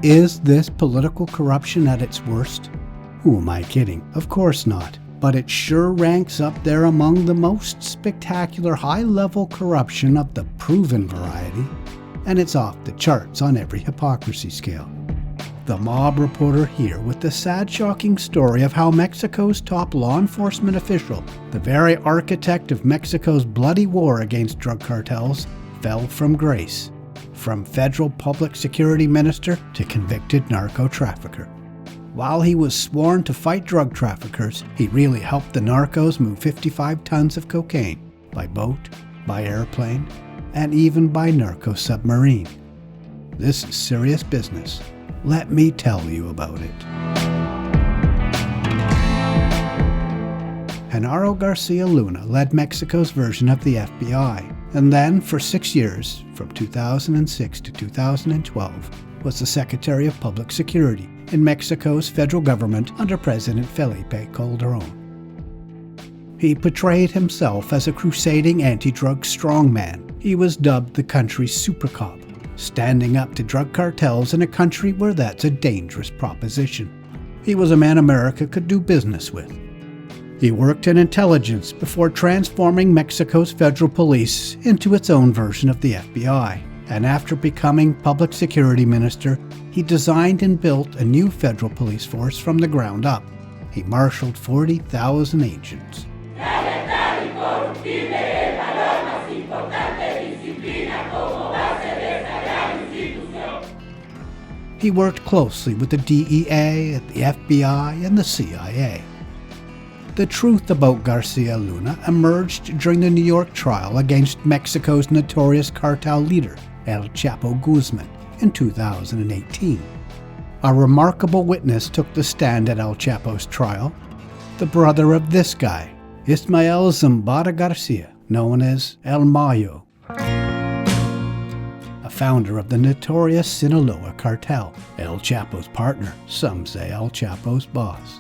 Is this political corruption at its worst? Who am I kidding? Of course not. But it sure ranks up there among the most spectacular high-level corruption of the proven variety, and it's off the charts on every hypocrisy scale. The mob reporter here with the sad, shocking story of how Mexico's top law enforcement official, the very architect of Mexico's bloody war against drug cartels, fell from grace, from federal public security minister to convicted narco-trafficker. While he was sworn to fight drug traffickers, he really helped the narcos move 55 tons of cocaine by boat, by airplane, and even by narco-submarine. This is serious business. Let me tell you about it. Genaro García Luna led Mexico's version of the FBI, and then for 6 years, from 2006 to 2012, was the Secretary of Public Security in Mexico's federal government under President Felipe Calderón. He portrayed himself as a crusading anti-drug strongman. He was dubbed the country's supercop, standing up to drug cartels in a country where that's a dangerous proposition. He was a man America could do business with. He worked in intelligence before transforming Mexico's federal police into its own version of the FBI. And after becoming public security minister, he designed and built a new federal police force from the ground up. He marshaled 40,000 agents. He worked closely with the DEA, the FBI, and the CIA. The truth about García Luna emerged during the New York trial against Mexico's notorious cartel leader, El Chapo Guzman, in 2018. A remarkable witness took the stand at El Chapo's trial, the brother of this guy, Ismael Zambada García, known as El Mayo, a founder of the notorious Sinaloa Cartel, El Chapo's partner, some say El Chapo's boss.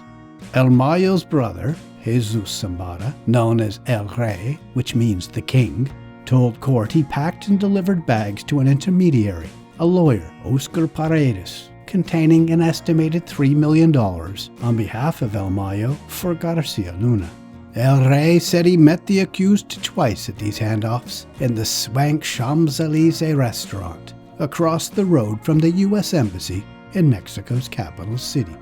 El Mayo's brother, Jesús Zambada, known as El Rey, which means the king, told court he packed and delivered bags to an intermediary, a lawyer, Oscar Paredes, containing an estimated $3 million on behalf of El Mayo for García Luna. El Rey said he met the accused twice at these handoffs in the swank Champs-Élysées restaurant across the road from the U.S. Embassy in Mexico's capital city.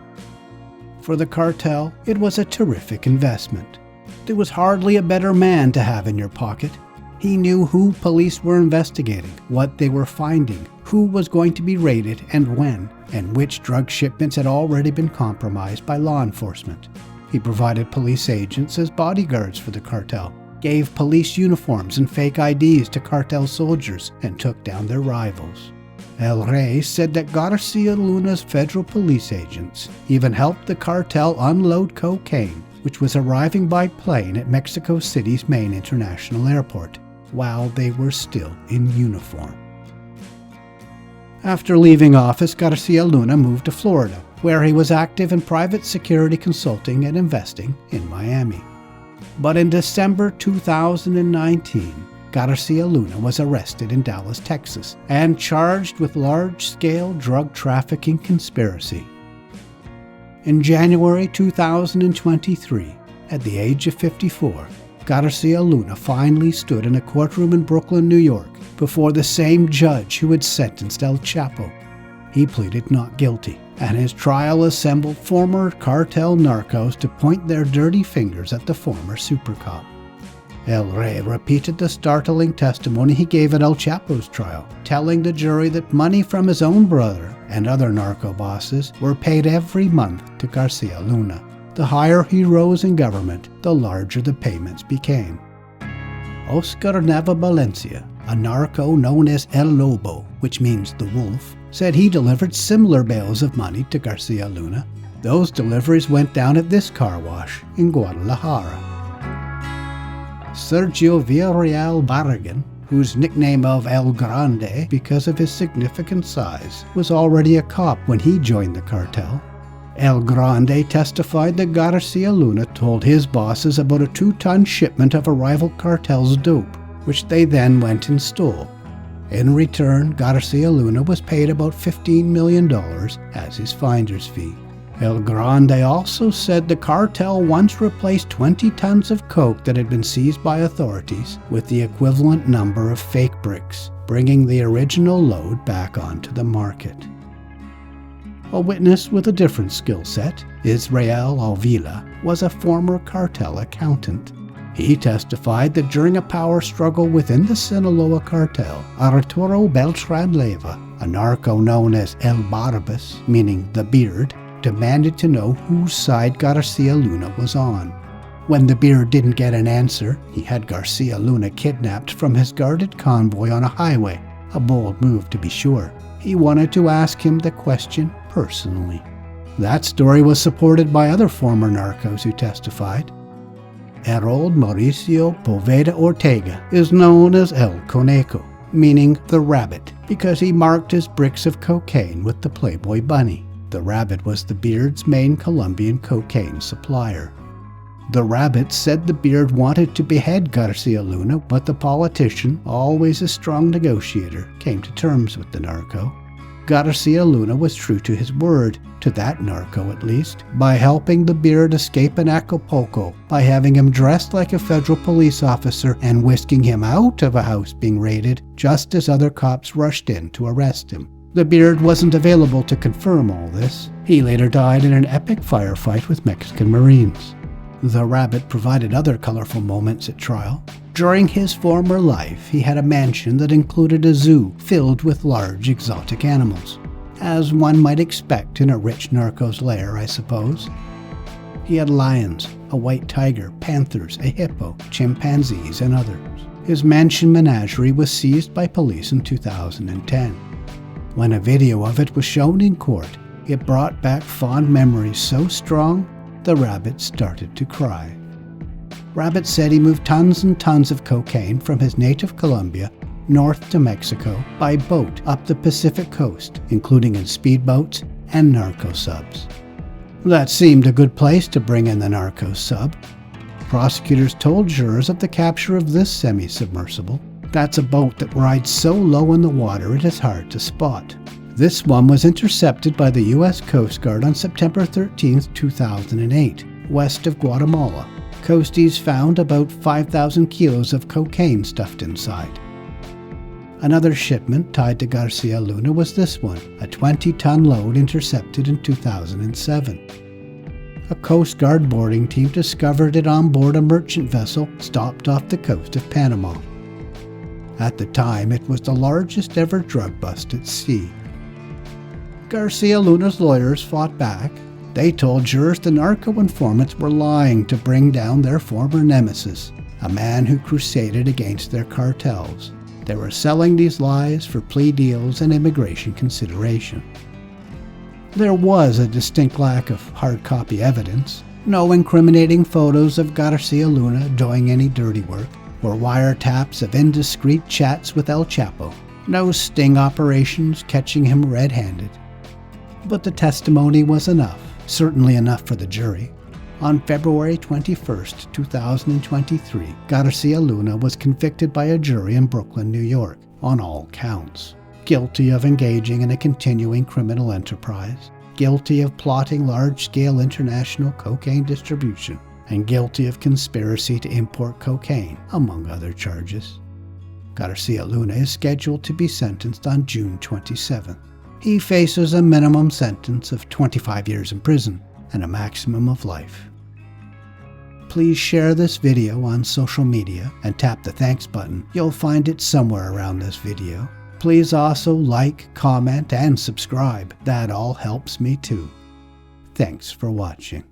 For the cartel, it was a terrific investment. There was hardly a better man to have in your pocket. He knew who police were investigating, what they were finding, who was going to be raided and when, and which drug shipments had already been compromised by law enforcement. He provided police agents as bodyguards for the cartel, gave police uniforms and fake IDs to cartel soldiers, and took down their rivals. El Rey said that García Luna's federal police agents even helped the cartel unload cocaine, which was arriving by plane at Mexico City's main international airport, while they were still in uniform. After leaving office, García Luna moved to Florida, where he was active in private security consulting and investing in Miami. But in December 2019, García Luna was arrested in Dallas, Texas, and charged with large-scale drug trafficking conspiracy. In January 2023, at the age of 54, García Luna finally stood in a courtroom in Brooklyn, New York, before the same judge who had sentenced El Chapo. He pleaded not guilty, and his trial assembled former cartel narcos to point their dirty fingers at the former supercop. El Rey repeated the startling testimony he gave at El Chapo's trial, telling the jury that money from his own brother and other narco bosses were paid every month to García Luna. The higher he rose in government, the larger the payments became. Oscar Nava Valencia, a narco known as El Lobo, which means the wolf, said he delivered similar bales of money to García Luna. Those deliveries went down at this car wash in Guadalajara. Sergio Villarreal Barragán, whose nickname of El Grande because of his significant size, was already a cop when he joined the cartel. El Grande testified that García Luna told his bosses about a 2-ton shipment of a rival cartel's dope, which they then went and stole. In return, García Luna was paid about $15 million as his finder's fee. El Grande also said the cartel once replaced 20 tons of coke that had been seized by authorities with the equivalent number of fake bricks, bringing the original load back onto the market. A witness with a different skill set, Israel Avila, was a former cartel accountant. He testified that during a power struggle within the Sinaloa Cartel, Arturo Beltran Leyva, a narco known as El Bribes, meaning the beard, demanded to know whose side García Luna was on. When the beard didn't get an answer, he had García Luna kidnapped from his guarded convoy on a highway, a bold move to be sure. He wanted to ask him the question personally. That story was supported by other former narcos who testified. Harold Mauricio Poveda Ortega is known as El Conejo, meaning the rabbit, because he marked his bricks of cocaine with the Playboy bunny. The rabbit was the beard's main Colombian cocaine supplier. The rabbit said the beard wanted to behead García Luna, but the politician, always a strong negotiator, came to terms with the narco. García Luna was true to his word, to that narco at least, by helping the beard escape in Acapulco, by having him dressed like a federal police officer and whisking him out of a house being raided just as other cops rushed in to arrest him. The beard wasn't available to confirm all this. He later died in an epic firefight with Mexican Marines. The rabbit provided other colorful moments at trial. During his former life, he had a mansion that included a zoo filled with large exotic animals, as one might expect in a rich narco's lair, I suppose. He had lions, a white tiger, panthers, a hippo, chimpanzees, and others. His mansion menagerie was seized by police in 2010. When a video of it was shown in court, it brought back fond memories so strong, the rabbit started to cry. Rabbit said he moved tons and tons of cocaine from his native Colombia north to Mexico by boat up the Pacific coast, including in speedboats and narco subs. That seemed a good place to bring in the narco sub. Prosecutors told jurors of the capture of this semi-submersible. That's a boat that rides so low in the water it is hard to spot. This one was intercepted by the U.S. Coast Guard on September 13, 2008, west of Guatemala. Coasties found about 5,000 kilos of cocaine stuffed inside. Another shipment tied to García Luna was this one, a 20-ton load intercepted in 2007. A Coast Guard boarding team discovered it on board a merchant vessel stopped off the coast of Panama. At the time, it was the largest ever drug bust at sea. García Luna's lawyers fought back. They told jurors the narco informants were lying to bring down their former nemesis, a man who crusaded against their cartels. They were selling these lies for plea deals and immigration consideration. There was a distinct lack of hard copy evidence. No incriminating photos of García Luna doing any dirty work, or wiretaps of indiscreet chats with El Chapo. No sting operations catching him red-handed. But the testimony was enough, certainly enough for the jury. On February 21, 2023, García Luna was convicted by a jury in Brooklyn, New York, on all counts. Guilty of engaging in a continuing criminal enterprise, guilty of plotting large-scale international cocaine distribution, and guilty of conspiracy to import cocaine, among other charges. García Luna is scheduled to be sentenced on June 27th. He faces a minimum sentence of 25 years in prison and a maximum of life. Please share this video on social media and tap the thanks button. You'll find it somewhere around this video. Please also like, comment, and subscribe. That all helps me too. Thanks for watching.